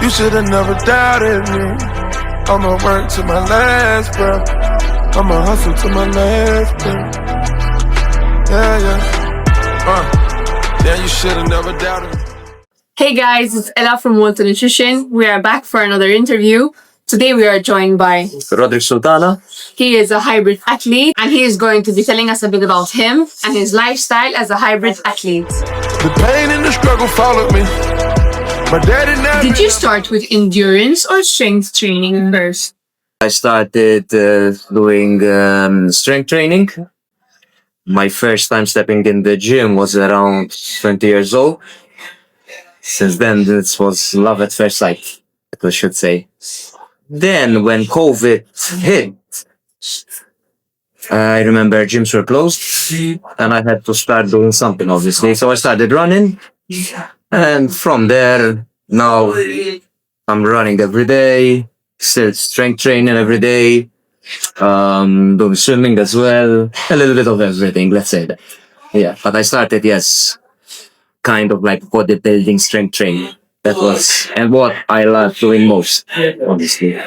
You should have never doubted me. I'ma work to my last breath. I'ma hustle to my last breath. Yeah, you should have never doubted me. Hey guys, it's Ella from MaltaNutrition. We are back for another interview. Today we are joined by Roderick Sultana. He is a hybrid athlete and he is going to be telling us a bit about him and his lifestyle as a hybrid athlete. The pain and the struggle followed me. My daddy never. Did you start with endurance or strength training first? I started doing strength training. My first time stepping in the gym was around 20 years old. Since then, this was love at first sight, I should say. Then, when COVID hit, I remember gyms were closed and I had to start doing something, obviously. So I started running. And from there, now I'm running every day, still strength training every day, doing swimming as well, a little bit of everything, let's say that. Yeah, but I started, yes, kind of like bodybuilding strength training. That was, and what I love doing most, obviously.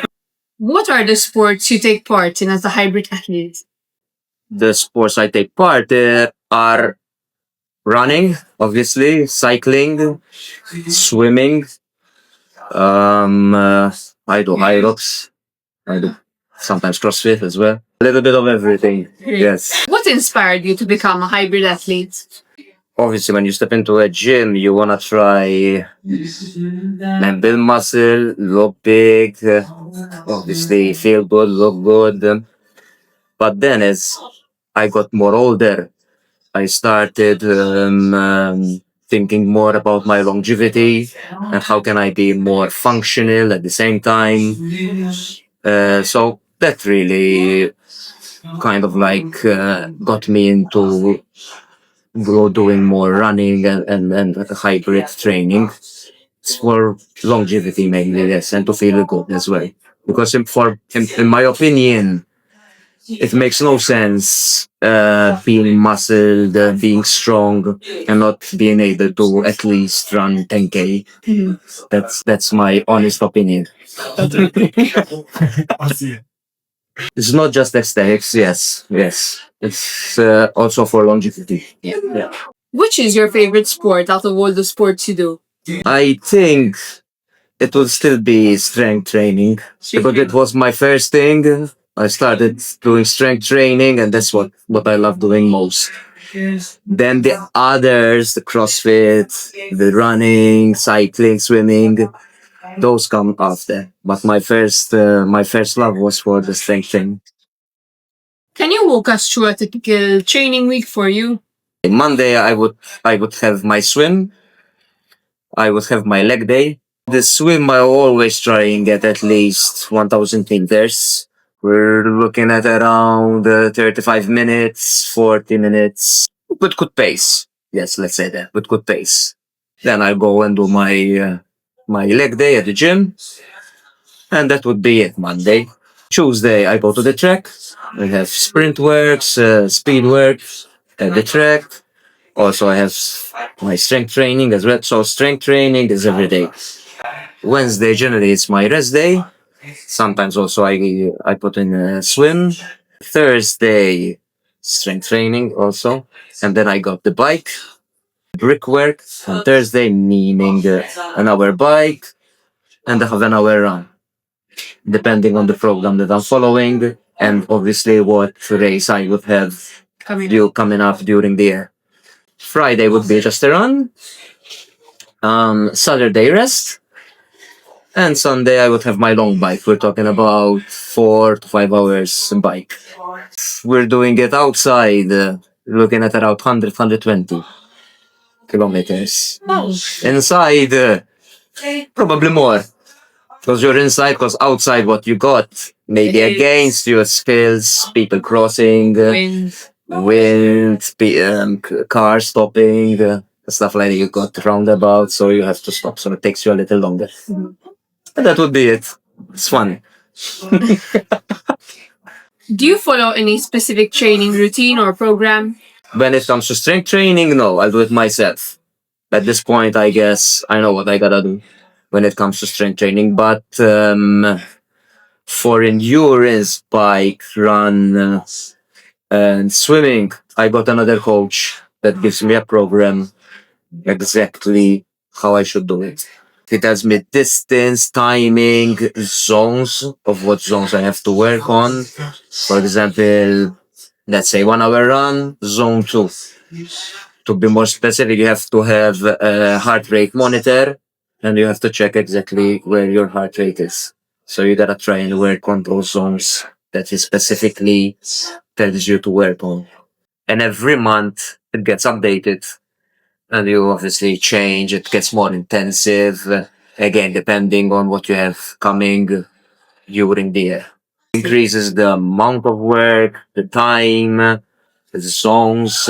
What are the sports you take part in as a hybrid athlete? The sports I take part in are running, obviously, cycling, swimming. I do high rocks. I do sometimes CrossFit as well. A little bit of everything. Yes. What inspired you to become a hybrid athlete? Obviously, when you step into a gym, you wanna try and build muscle, look big, obviously feel good, look good. But then, as I got more older, I started thinking more about my longevity and how can I be more functional at the same time. So that really kind of like got me into doing more running and hybrid training. It's for longevity mainly, yes, and to feel good as well. Because in my opinion, it makes no sense being muscled, being strong, and not being able to at least run 10K. That's my honest opinion. It's not just aesthetics, yes. It's also for longevity. Yeah. Which is your favorite sport out of all the sports you do? I think it will still be strength training because it was my first thing. I started doing strength training and that's what I love doing most. Then the others, the CrossFit, the running, cycling, swimming, those come after. But my first love was for the strength training. Can you walk us through a typical training week for you? Monday I would have my swim. I would have my leg day. The swim I always try and get at least 1,000 meters. We're looking at around 35 minutes, 40 minutes. With good pace. Yes, let's say that. With good pace. Then I go and do my leg day at the gym. And that would be it, Monday. Tuesday, I go to the track. I have sprint works, speed work at the track. Also, I have my strength training as well. So strength training is every day. Wednesday, generally, it's my rest day. Sometimes also I put in a swim. Thursday, strength training also. And then I got the bike, brickwork. On Thursday, meaning an hour bike and a half an hour run. Depending on the program that I'm following and obviously what race I would have coming up during the year. Friday would be just a run. Saturday rest. And Sunday I would have my long bike. We're talking about 4 to 5 hours bike. We're doing it outside, looking at around 100, 120 kilometers. Inside, probably more. Because you're inside, because outside what you got, maybe against your skills, people crossing, wind, cars stopping, stuff like that. You got roundabout, so you have to stop, so it takes you a little longer. And that would be it. It's fun. Do you follow any specific training routine or program? When it comes to strength training, no, I'll do it myself. At this point, I guess I know what I gotta do. when it comes to strength training. But for endurance, bike, run, and swimming, I got another coach that gives me a program exactly how I should do it. He tells me distance, timing, zones of what zones I have to work on. For example, let's say 1 hour run, zone 2. To be more specific, you have to have a heart rate monitor and you have to check exactly where your heart rate is. So you gotta try and work on those zones that he specifically tells you to work on. And every month it gets updated and you obviously change, it gets more intensive, again, depending on what you have coming during the year. Increases the amount of work, the time, the songs,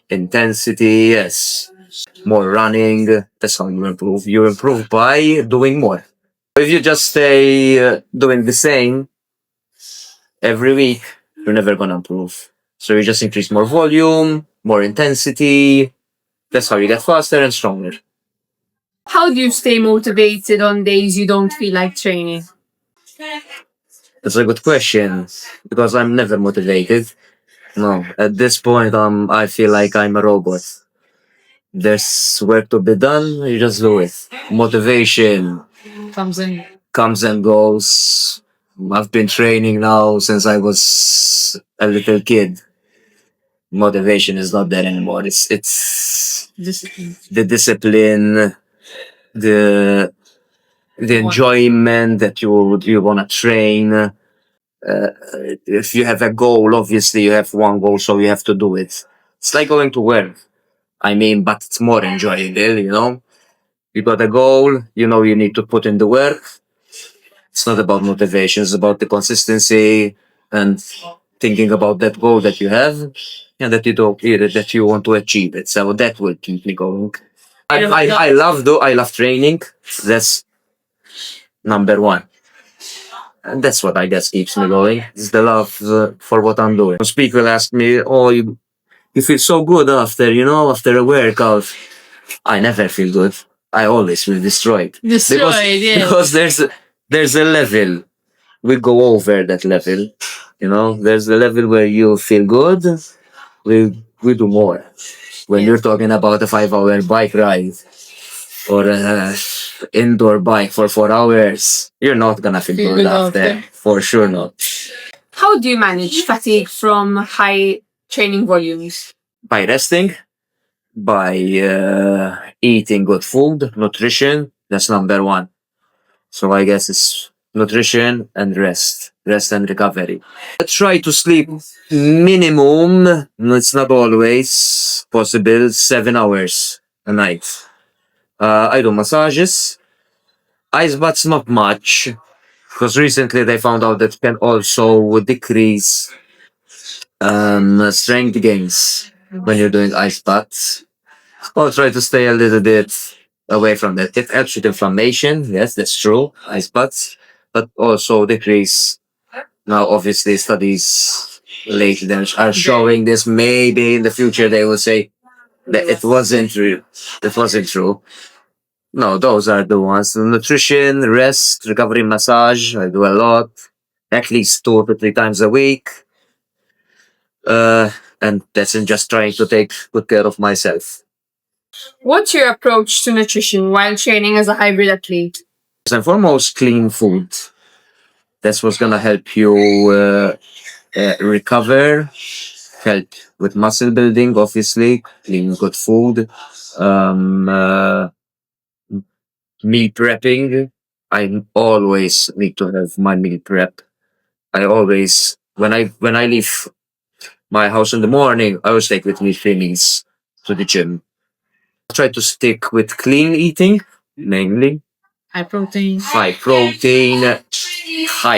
intensity, yes. More running, that's how you improve. You improve by doing more. If you just stay doing the same every week, you're never gonna improve. So you just increase more volume, more intensity. That's how you get faster and stronger. How do you stay motivated on days you don't feel like training? That's a good question because I'm never motivated. No, at this point, I feel like I'm a robot. There's work to be done, you just do it. Motivation comes and goes. I've been training now since I was a little kid. Motivation is not there anymore. It's the discipline, the the enjoyment that you wanna train. If you have a goal, obviously you have one goal, so you have to do it. It's like going to work. I mean, but it's more enjoyable, you know? You got a goal, you know you need to put in the work. It's not about motivation, it's about the consistency and thinking about that goal that you have and that you want to achieve it. So that will keep me going. I love training. That's number one. And that's what I guess keeps me going. It's the love for what I'm doing. Most people ask me, "Oh, you feel so good after a workout." I never feel good. I always feel destroyed. Because there's a level. We go over that level. You know, there's the level where you feel good. We do more. When you're talking about a 5 hour bike ride or a indoor bike for 4 hours, you're not gonna feel good after. For sure not. How do you manage fatigue from high training volumes? By resting, by eating good food, nutrition, that's number one. So I guess it's nutrition and rest and recovery. I try to sleep minimum, it's not always possible, 7 hours a night. I do massages, ice baths not much, because recently they found out that can also decrease strength gains when you're doing ice baths. I'll try to stay a little bit away from that. It helps with inflammation, yes, that's true, ice baths, but also decrease. Now, obviously, studies lately are showing this. Maybe in the future they will say that it wasn't true. It wasn't true. No, those are the ones. Nutrition, rest, recovery, massage. I do a lot, at least 2 to 3 times a week. And that's in just trying to take good care of myself. What's your approach to nutrition while training as a hybrid athlete? First and foremost, clean food. That's what's gonna help you recover, help with muscle building, obviously, clean good food, meal prepping. I always need to have my meal prep. I always, when I leave my house in the morning, I always take with me 3 meals to the gym. I try to stick with clean eating, mainly. High protein, high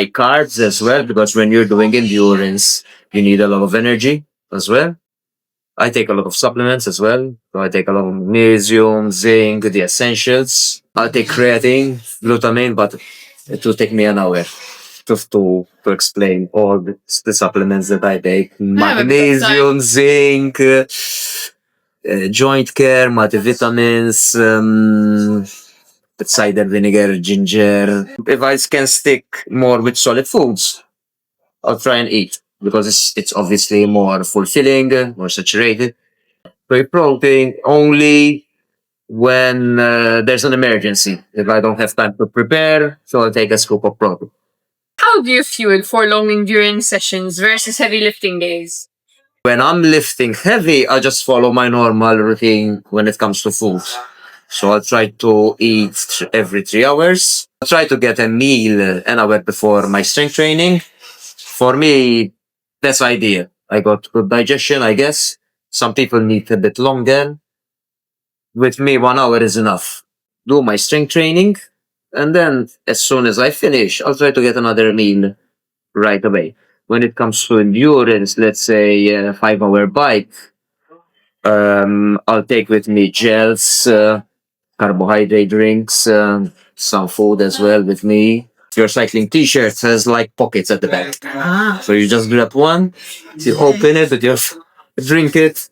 carbs as well, because when you're doing endurance, you need a lot of energy as well. I take a lot of supplements as well. So I take a lot of magnesium, zinc, the essentials. I take creatine, glutamine, but it will take me an hour to explain all the supplements that I take. Magnesium, zinc, joint care, multivitamins, with cider vinegar, ginger. If I can stick more with solid foods, I'll try and eat because it's obviously more fulfilling, more saturated. Whey protein only when there's an emergency. If I don't have time to prepare, so I'll take a scoop of protein. How do you fuel for long endurance sessions versus heavy lifting days? When I'm lifting heavy, I just follow my normal routine when it comes to food. So I'll try to eat every 3 hours. I'll try to get a meal an hour before my strength training. For me, that's ideal. I got good digestion, I guess. Some people need a bit longer. With me, 1 hour is enough. Do my strength training, and then as soon as I finish, I'll try to get another meal right away. When it comes to endurance, let's say a 5 hour bike, I'll take with me gels, carbohydrate drinks, some food as well with me. Your cycling t-shirt has like pockets at the back. So you just grab one, you open it with your drink it,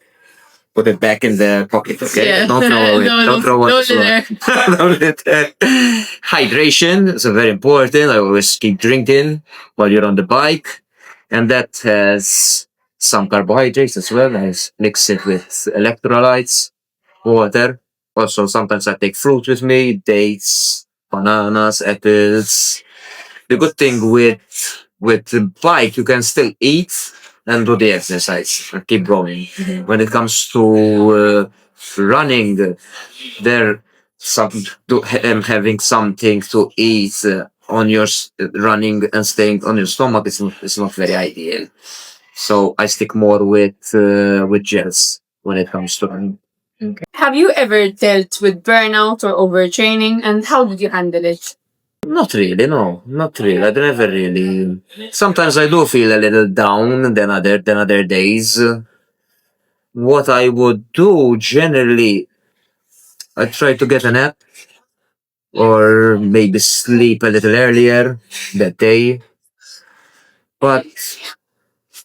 put it back in the pocket, okay? Yeah. Don't throw it. Don't throw Don't it. Don't let it. Hydration is very important. I always keep drinking while you're on the bike. And that has some carbohydrates as well. I mix it with electrolytes, water. Also, sometimes I take fruit with me, dates, bananas, apples. The good thing with the bike, you can still eat and do the exercise and keep going. When it comes to running, there having something to eat on your running and staying on your stomach is not very ideal. So I stick more with gels when it comes to running. Have you ever dealt with burnout or overtraining, and how did you handle it? Not really, no, not really. I never really. Sometimes I do feel a little down than other days. What I would do generally, I try to get a nap or maybe sleep a little earlier that day. But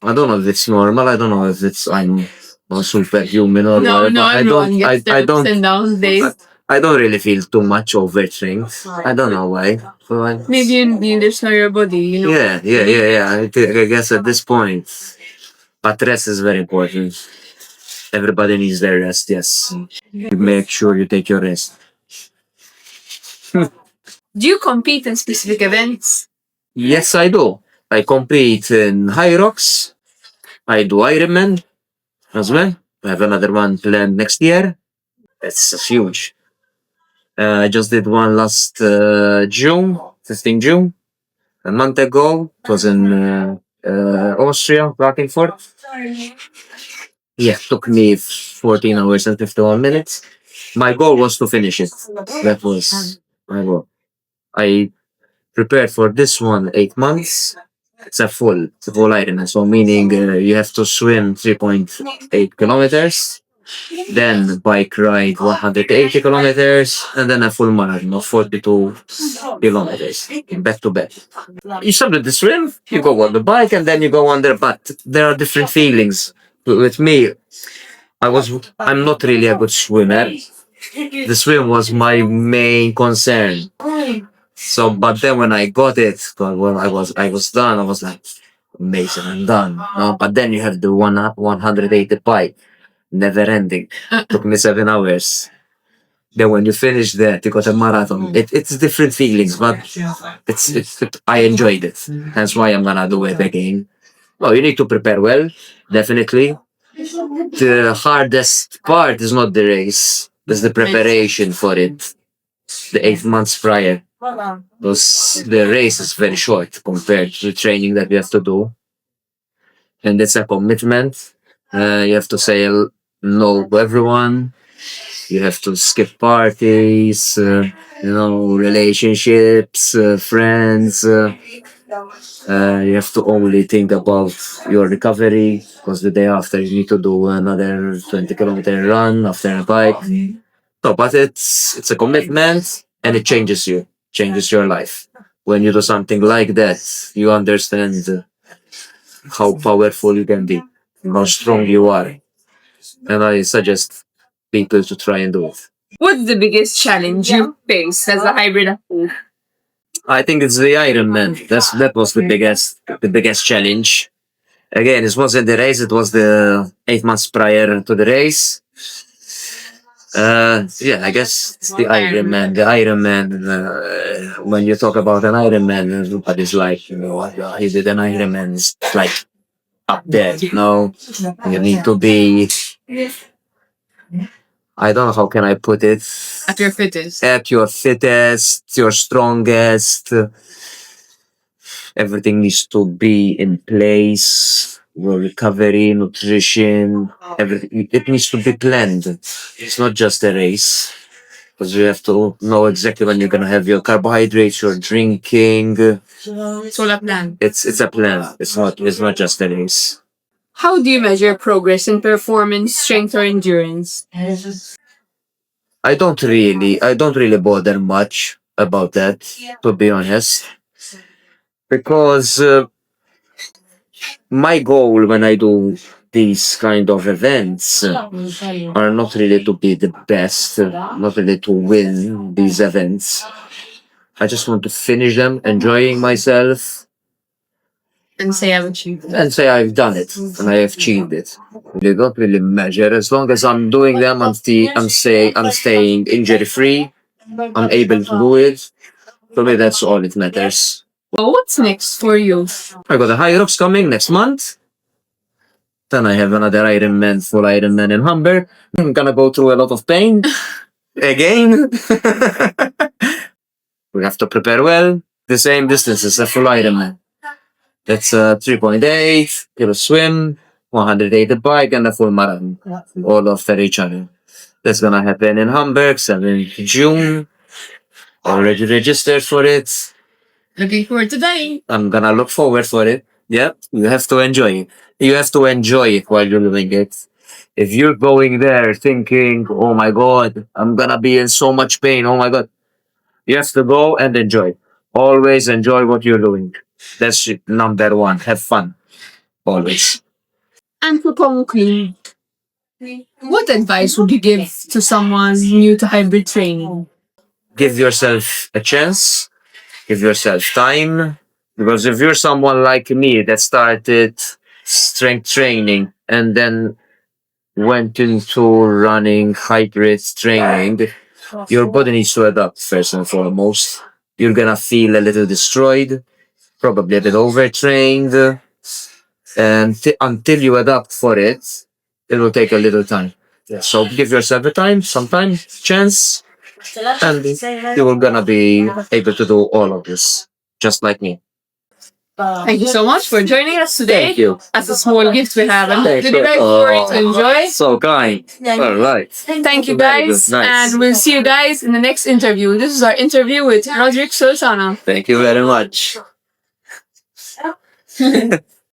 I don't know if it's normal. I don't know if it's I'm a superhuman or No, whatever. no, I everyone don't. gets their I ups don't. and downs days. I don't really feel too much overtrained. I don't know why. Maybe you just know your body, you know? Yeah. I guess at this point, but rest is very important. Everybody needs their rest. Yes, you make sure you take your rest. Do you compete in specific events? Yes, I do. I compete in high rocks. I do Ironman as well. I have another one planned next year. It's huge. I just did one last June, 15 June, a month ago. It was in Austria, Klagenfurt. Yeah, took me 14 hours and 51 minutes. My goal was to finish it. That was my goal. I prepared for this one 8 months. It's a full Ironman. So meaning you have to swim 3.8 kilometers, then bike ride 180 kilometers, and then a full marathon of 42 kilometers back to back. You start with the swim, you go on the bike, and then you go on there. But there are different feelings. With me, I'm not really a good swimmer. The swim was my main concern. So, but then when I got it, when I was done, I was like, amazing, I'm done. No, but then you have the 180 bike, never ending. Took me 7 hours. Then when you finish that, you got a marathon. It's different feelings, but I enjoyed it. That's why I'm gonna do it again. Well, you need to prepare well, definitely. The hardest part is not the race, it's the preparation for it. The 8 months prior. Because the race is very short compared to the training that we have to do. And it's a commitment. You have to say no to everyone. You have to skip parties, relationships, friends. You have to only think about your recovery because the day after you need to do another 20-kilometer run after a bike. No, but it's a commitment and it changes your life. When you do something like that, you understand how powerful you can be, how strong you are, and I suggest people to try and do it. What's the biggest challenge you faced as a hybrid athlete? I think it's the Ironman. That was the biggest challenge. Again, it wasn't the race; it was the 8 months prior to the race. Yeah, I guess it's the Ironman. The Ironman. When you talk about an Ironman, everybody's like, you know, he did an Ironman. It's like up there. You know, you need to be. I don't know how can I put it. At your fittest. At your fittest, your strongest. Everything needs to be in place. Your recovery, nutrition, everything. It needs to be planned. It's not just a race. Because you have to know exactly when you're gonna have your carbohydrates, your drinking. It's all a plan. It's a plan. It's not just a race. How do you measure progress in performance, strength, or endurance? I don't really bother much about that, to be honest. Because my goal when I do these kind of events are not really to be the best, not really to win these events. I just want to finish them, enjoying myself, And say I've achieved it. and say I've done it and I have achieved it. They don't really measure. As long as I'm doing them, I'm staying injury free. I'm able to do it. For me, that's all it matters. Well, what's next for you? I got a High Rocks coming next month. Then I have another full Ironman in Hamburg. I'm gonna go through a lot of pain again. We have to prepare well. The same distance as a full Ironman. That's 3.8 kilo swim, 180 bike, and a full marathon, all after each other. That's gonna happen in Hamburg, 7th June. Already registered for it. Looking forward to dying. I'm gonna look forward for it. Yeah, you have to enjoy it. You have to enjoy it while you're doing it. If you're going there thinking, oh my god, I'm gonna be in so much pain, oh my god, you have to go and enjoy. Always enjoy what you're doing. That's number one. Have fun. Always. And to conclude, what advice would you give to someone new to hybrid training? Give yourself a chance. Give yourself time. Because if you're someone like me that started strength training and then went into running hybrid training, your body needs to adapt first and foremost. You're gonna feel a little destroyed, probably a bit overtrained, and until you adapt for it, it will take a little time. So give yourself a time, some time, chance, and you will gonna be able to do all of this, just like me. Thank you so much for joining us today. Thank you. As a small gift we have. And Thank did you. you guys for it to enjoy? So kind. All right. Thank you Very guys. good. Nice. And we'll see you guys in the next interview. This is our interview with Roderick Sultana. Thank you very much.